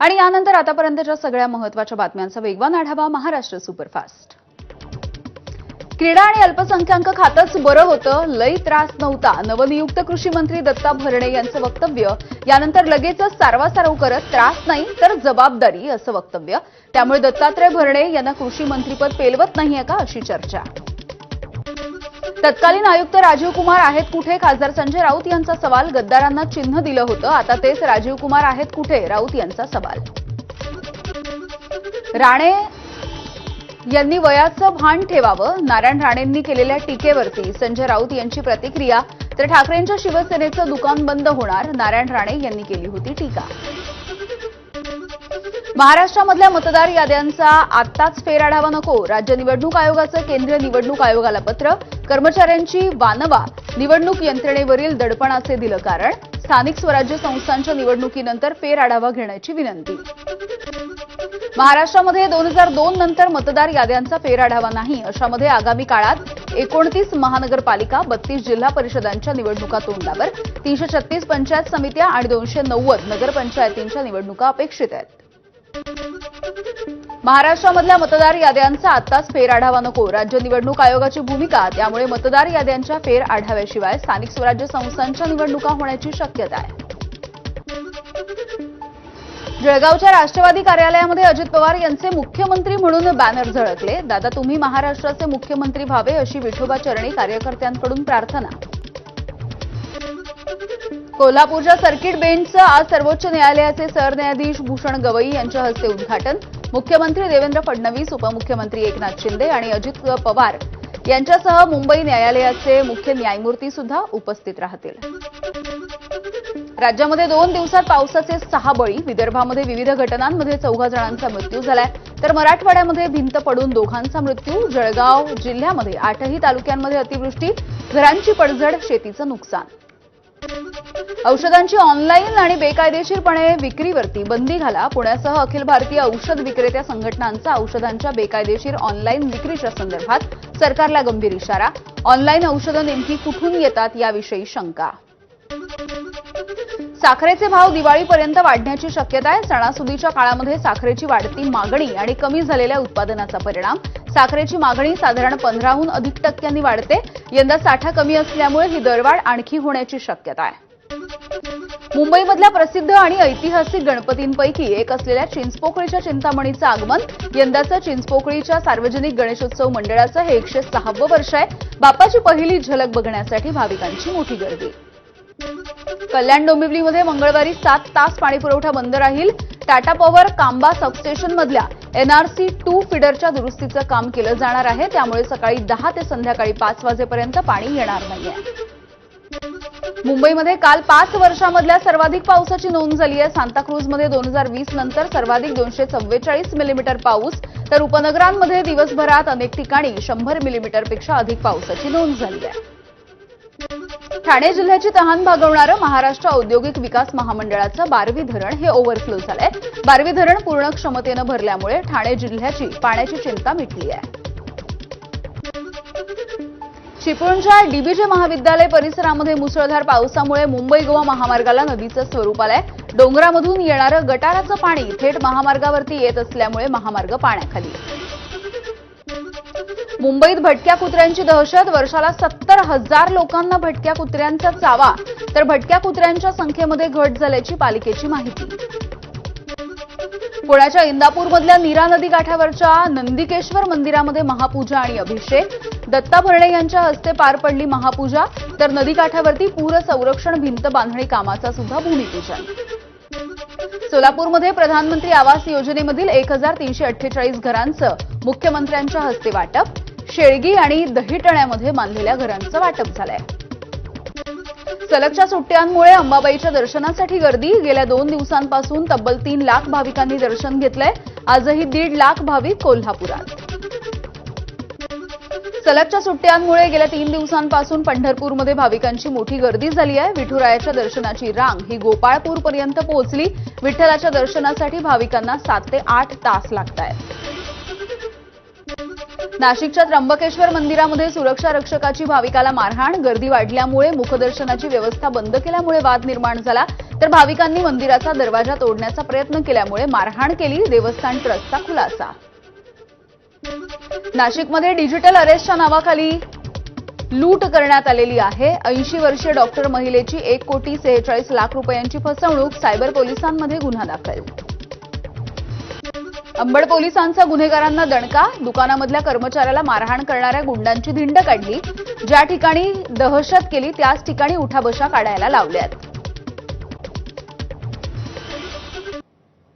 आणि यानंतर आतापर्यंतच्या सगळ्या महत्त्वाच्या बातम्यांचा वेगवान आढावा महाराष्ट्र सुपरफास्ट। क्रीडा आणि अल्पसंख्याक खातंच बरं होतं, लई त्रास नव्हता, नवनियुक्त कृषी मंत्री दत्ता भरणे यांचं वक्तव्य। यानंतर लगेचच सारवासारव करत त्रास नाही तर जबाबदारी असं वक्तव्य। त्यामुळे दत्तात्रय भरणे यांना कृषी मंत्रीपद पेलवत नाहीये का अशी चर्चा। तत्कालीन आयुक्त राजीव कुमार आहेत कुठे, खासदार संजय राऊत यांचा सवाल। गद्दारांना चिन्ह दिलं होतं, आता तेच राजीव कुमार आहेत कुठे, राऊत यांचा सवाल। राणे यांनी वयाचं भान ठेवावं, नारायण राणेंनी केलेल्या टीकेवरती संजय राऊत यांची प्रतिक्रिया। तर ठाकरेंच्या शिवसेनेचं दुकान बंद होणार, नारायण राणे यांनी केली होती टीका। महाराष्ट्रामधल्या मतदार याद्यांचा आत्ताच फेरआढावा नको, राज्य निवडणूक आयोगाचं केंद्रीय निवडणूक आयोगाला पत्र। कर्मचाऱ्यांची वानवा, निवडणूक यंत्रणेवरील दडपणाचे दिलं कारण। स्थानिक स्वराज्य संस्थांच्या निवडणुकीनंतर फेरआढावा घेण्याची विनंती। महाराष्ट्रामध्ये 2002 नंतर मतदार याद्यांचा फेरआढावा नाही, अशामध्ये आगामी काळात 29 महानगरपालिका, 32 जिल्हा परिषदांच्या निवडणुका तोंडावर, 336 पंचायत समित्या आणि 290 नगरपंचायतींच्या निवडणुका अपेक्षित आहेत। महाराष्ट्रामधल्या मतदार याद्यांचा आत्ताच फेरआढावा नको, राज्य निवडणूक आयोगाची भूमिका। त्यामुळे मतदार याद्यांच्या फेरआढाव्याशिवाय स्थानिक स्वराज्य संस्थांच्या निवडणुका होण्याची शक्यता आहे। जळगावच्या राष्ट्रवादी कार्यालयामध्ये अजित पवार यांचे मुख्यमंत्री म्हणून बॅनर झळकले। दादा तुम्ही महाराष्ट्राचे मुख्यमंत्री व्हावे अशी विठोबा चरणी कार्यकर्त्यांकडून प्रार्थना। कोल्हापूरच्या सर्किट बेंचचं आज सर्वोच्च न्यायालयाचे सरन्यायाधीश भूषण गवई यांच्या हस्ते उद्घाटन। मुख्यमंत्री देवेंद्र फडणवीस, उपमुख्यमंत्री एकनाथ शिंदे आणि अजित पवार यांच्यासह मुंबई न्यायालयाचे मुख्य न्यायमूर्ती सुद्धा उपस्थित राहतील। राज्यामध्ये 2 दिवसात पावसाचे 6 बळी, विदर्भामध्ये विविध घटनांमध्ये 14 जणांचा मृत्यू झालाय, तर मराठवाड्यामध्ये भिंत पडून 2घांचा मृत्यू। जळगाव जिल्ह्यामध्ये 8ही तालुक्यांमध्ये अतिवृष्टी, घरांची पडझड, शेतीचं नुकसान। औषधांची ऑनलाईन आणि बेकायदेशीरपणे विक्रीवरती बंदी घाला, पुण्यासह अखिल भारतीय औषध विक्रेत्या संघटनांचा औषधांच्या बेकायदेशीर ऑनलाईन विक्रीच्या संदर्भात सरकारला गंभीर इशारा। ऑनलाईन औषधं नेमकी कुठून येतात याविषयी शंका। साखरेचे भाव दिवाळीपर्यंत वाढण्याची शक्यता आहे। सणासुदीच्या काळामध्ये साखरेची वाढती मागणी आणि कमी झालेल्या उत्पादनाचा परिणाम। साखरेची मागणी साधारण 15हून अधिक टक्क्यांनी वाढते। यंदा साठा कमी असल्यामुळे ही दरवाढ आणखी होण्याची शक्यता आहे। मुंबईमधल्या प्रसिद्ध आणि ऐतिहासिक गणपतींपैकी एक असलेल्या चिंचपोकळीच्या चिंतामणीचं आगमन। यंदाचं चिंचपोकळीच्या सार्वजनिक गणेशोत्सव मंडळाचं हे 106वं वर्ष आहे। बाप्पाची पहिली झलक बघण्यासाठी भाविकांची मोठी गर्दी। कल्याण डोंबिवलीमध्ये मंगळवारी 7 तास पाणीपुरवठा बंद राहील। टाटा पॉवर कांबा सबस्टेशनमधल्या NRC 2 फीडरच्या दुरुस्तीचं काम केलं जाणार आहे, त्यामुळे सकाळी 10 ते संध्याकाळी 5 वाजेपर्यंत पाणी येणार नाहीये। मुंबईमध्ये काल 5 वर्षांमधल्या सर्वाधिक पावसाची नोंद झाली आहे। सांताक्रूजमध्ये 2020 नंतर सर्वाधिक 244 मिलीमीटर पाऊस, तर उपनगरांमध्ये दिवसभरात अनेक ठिकाणी 100 मिलीमीटरपेक्षा अधिक पावसाची नोंद झाली आहे। ठाणे जिल्ह्याची तहान भागवणारं महाराष्ट्र औद्योगिक विकास महामंडळाचं बारवी धरण हे ओव्हरफ्लो झालंय। बारवी धरण पूर्ण क्षमतेनं भरल्यामुळे ठाणे जिल्ह्याची पाण्याची चिंता मिटली आहे। चिपळूणच्या डीबीजे महाविद्यालय परिसरामध्ये मुसळधार पावसामुळे मुंबई गोवा महामार्गाला नदीचं स्वरूप आलंय। डोंगरामधून येणारं गटाराचं पाणी थेट महामार्गावरती येत असल्यामुळे महामार्ग पाण्याखाली आहे। मुंबईत भटक्या कुत्र्यांची दहशत, वर्षाला 70,000 लोकांना भटक्या कुत्र्यांचा चावा, तर भटक्या कुत्र्यांच्या संख्येमध्ये घट झाल्याची पालिकेची माहिती। पुण्याच्या इंदापूरमधल्या नीरा नदी काठावरच्या नंदिकेश्वर मंदिरामध्ये महापूजा आणि अभिषेक। दत्ता भरणे यांच्या हस्ते पार पडली महापूजा, तर नदीकाठावरती पूर संरक्षण भिंत बांधणी कामाचा सुद्धा भूमिपूजन। सोलापूरमध्ये प्रधानमंत्री आवास योजनेमधील 1348 घरांचं मुख्यमंत्र्यांच्या हस्ते वाटप। शेळगी आणि दहिटण्यामध्ये बांधलेल्या घरांचं वाटप झालंय। सलगच्या सुट्ट्यांमुळे अंबाबाईच्या दर्शनासाठी गर्दी। गेल्या 2 दिवसांपासून तब्बल 3 लाख भाविकांनी दर्शन घेतलंय। आजही 1.5 लाख भाविक कोल्हापुरात। सलगच्या सुट्ट्यांमुळे गेल्या 3 दिवसांपासून पंढरपूरमध्ये भाविकांची मोठी गर्दी झाली आहे। विठुरायाच्या दर्शनाची रांग ही गोपाळपूरपर्यंत पोहोचली। विठ्ठलाच्या दर्शनासाठी भाविकांना 7 ते 8 तास लागतायत। नाशिकच्या त्र्यंबकेश्वर मंदिरामध्ये सुरक्षा रक्षकाची भाविकाला मारहाण. गर्दी वाढल्यामुळे मुखदर्शनाची व्यवस्था बंद केल्यामुळे वाद निर्माण झाला, तर भाविकांनी मंदिराचा दरवाजा तोडण्याचा प्रयत्न केल्यामुळे मारहाण केली. देवस्थान ट्रस्टचा खुलासा. नाशिकमध्ये डिजिटल अरेस्टच्या नावाखाली लूट करण्यात आलेली आहे. 80 वर्षीय डॉक्टर महिलेची 1,46,00,000 रुपयांची फसवणूक. सायबर पोलिसांमध्ये गुन्हा दाखल. अंबड पोलिसांचा गुन्हेगारांना दणका. दुकानामधल्या कर्मचाऱ्याला मारहाण करणाऱ्या गुंडांची धिंड काढली. ज्या ठिकाणी दहशत केली त्याच ठिकाणी उठाबशा काढायला लावल्यात.